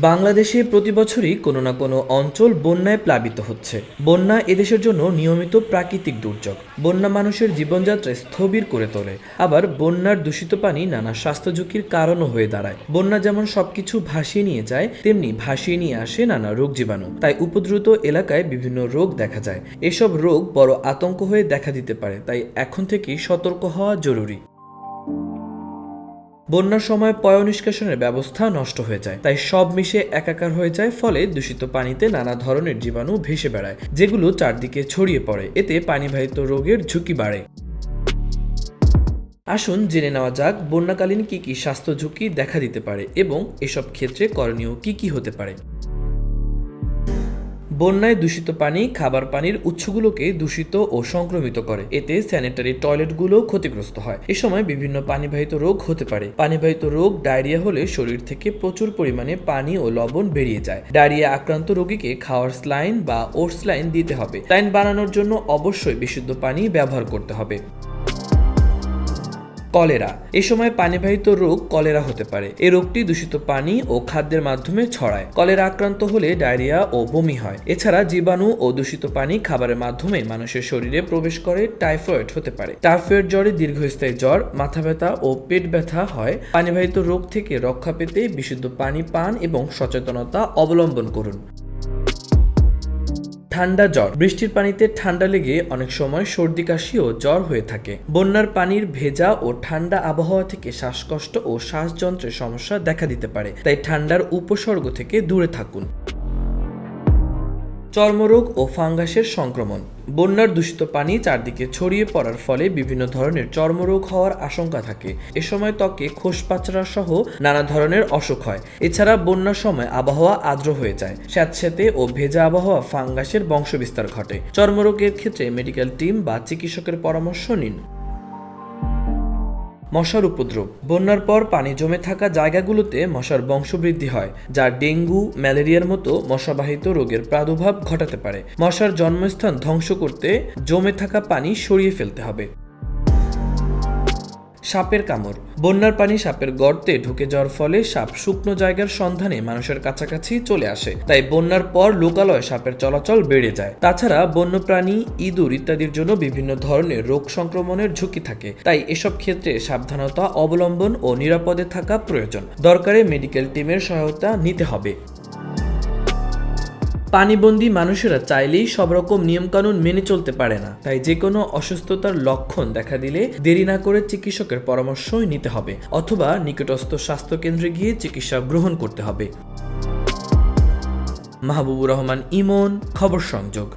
বাংলাদেশে প্রতি বছরই কোনো না কোনো অঞ্চল বন্যায় প্লাবিত হচ্ছে। বন্যা এদেশের জন্য নিয়মিত প্রাকৃতিক দুর্যোগ। বন্যা মানুষের জীবনযাত্রা স্থবির করে তোলে, আবার বন্যার দূষিত পানি নানা স্বাস্থ্য ঝুঁকির কারণও হয়ে দাঁড়ায়। বন্যা যেমন সবকিছু ভাসিয়ে নিয়ে যায়, তেমনি ভাসিয়ে নিয়ে আসে নানা রোগ জীবাণু। তাই উপদ্রুত এলাকায় বিভিন্ন রোগ দেখা যায়। এসব রোগ বড় আতঙ্ক হয়ে দেখা দিতে পারে, তাই এখন থেকেই সতর্ক হওয়া জরুরি। বন্যার সময় পয়ঃনিষ্কাশনের ব্যবস্থা নষ্ট হয়ে যায়, তাই সব মিশে একাকার হয়ে যায়। ফলে দূষিত পানিতে নানা ধরনের জীবাণু ভেসে বেড়ায়, যেগুলো চারদিকে ছড়িয়ে পড়ে। এতে পানিবাহিত রোগের ঝুঁকি বাড়ে। আসুন জেনে নেওয়া যাক বন্যাকালীন কি কি স্বাস্থ্য ঝুঁকি দেখা দিতে পারে এবং এসব ক্ষেত্রে করণীয় কি কি হতে পারে। বন্যায় দূষিত পানি খাবার পানির উৎসগুলোকে দূষিত ও সংক্রমিত করে। এতে স্যানিটারি টয়লেটগুলো ক্ষতিগ্রস্ত হয়। এ সময় বিভিন্ন পানিবাহিত রোগ হতে পারে। পানিবাহিত রোগ ডায়রিয়া হলে শরীর থেকে প্রচুর পরিমাণে পানি ও লবণ বেরিয়ে যায়। ডায়রিয়া আক্রান্ত রোগীকে খাওয়ার স্লাইন বা ওটস লাইন দিতে হবে। স্লাইন বানানোর জন্য অবশ্যই বিশুদ্ধ পানি ব্যবহার করতে হবে। কলেরা, এ সময় পানিবাহিত রোগ কলেরা হতে পারে। এই রোগটি দূষিত পানি ও খাদ্যের মাধ্যমে ছড়ায়। কলেরা আক্রান্ত হলে ডায়রিয়া ও বমি হয়। এছাড়া জীবাণু ও দূষিত পানি খাবারের মাধ্যমে মানুষের শরীরে প্রবেশ করে টাইফয়েড হতে পারে। টাইফয়েড জ্বরে দীর্ঘস্থায়ী জ্বর, মাথা ব্যথা ও পেট ব্যথা হয়। পানিবাহিত রোগ থেকে রক্ষা পেতে বিশুদ্ধ পানি পান এবং সচেতনতা অবলম্বন করুন। ঠান্ডা জ্বর, বৃষ্টির পানিতে ঠান্ডা লেগে অনেক সময় সর্দি কাশি ও জ্বর হয়ে থাকে। বন্যার পানির ভেজা ও ঠান্ডা আবহাওয়া থেকে শ্বাসকষ্ট ও শ্বাসযন্ত্রের সমস্যা দেখা দিতে পারে, তাই ঠান্ডার উপসর্গ থেকে দূরে থাকুন। চর্মরোগ ও ফাঙ্গাসের সংক্রমণ, বন্যার দূষিত পানি চারদিকে ছড়িয়ে পড়ার ফলে বিভিন্ন ধরনের চর্মরোগ হওয়ার আশঙ্কা থাকে। এ সময় ত্বকে খোসপাচড়া সহ নানা ধরনের অসুখ হয়। এছাড়া বন্যার সময় আবহাওয়া আর্দ্র হয়ে যায়, স্যাঁতসেঁতে ও ভেজা আবহাওয়া ফাঙ্গাসের বংশবিস্তার ঘটে। চর্মরোগের ক্ষেত্রে মেডিকেল টিম বা চিকিৎসকের পরামর্শ নিন। মশার উপদ্রব, বন্যার পর পানি জমে থাকা জায়গাগুলোতে মশার বংশবৃদ্ধি হয়, যা ডেঙ্গু, ম্যালেরিয়ার মতো মশাবাহিত রোগের প্রাদুর্ভাব ঘটাতে পারে। মশার জন্মস্থান ধ্বংস করতে জমে থাকা পানি সরিয়ে ফেলতে হবে। সাপের কামড়, বন্যার পানি সাপের গর্তে ঢুকে যাওয়ার ফলে সাপ শুকনো জায়গার সন্ধানে মানুষের কাছাকাছি চলে আসে, তাই বন্যার পর লোকালয়ে সাপের চলাচল বেড়ে যায়। তাছাড়া বন্যপ্রাণী, ইঁদুর ইত্যাদির জন্য বিভিন্ন ধরনের রোগ সংক্রমণের ঝুঁকি থাকে, তাই এসব ক্ষেত্রে সাবধানতা অবলম্বন ও নিরাপদে থাকা প্রয়োজন। দরকারে মেডিকেল টিমের সহায়তা নিতে হবে। পানিবন্দী মানুষেরা চাইলেই সব রকম নিয়মকানুন মেনে চলতে পারে না, তাই যে কোনো অসুস্থতার লক্ষণ দেখা দিলে দেরি না করে চিকিৎসকের পরামর্শই নিতে হবে, অথবা নিকটস্থ স্বাস্থ্যকেন্দ্রে গিয়ে চিকিৎসা গ্রহণ করতে হবে। মাহবুবুর রহমান ইমন, খবর সংযোগ।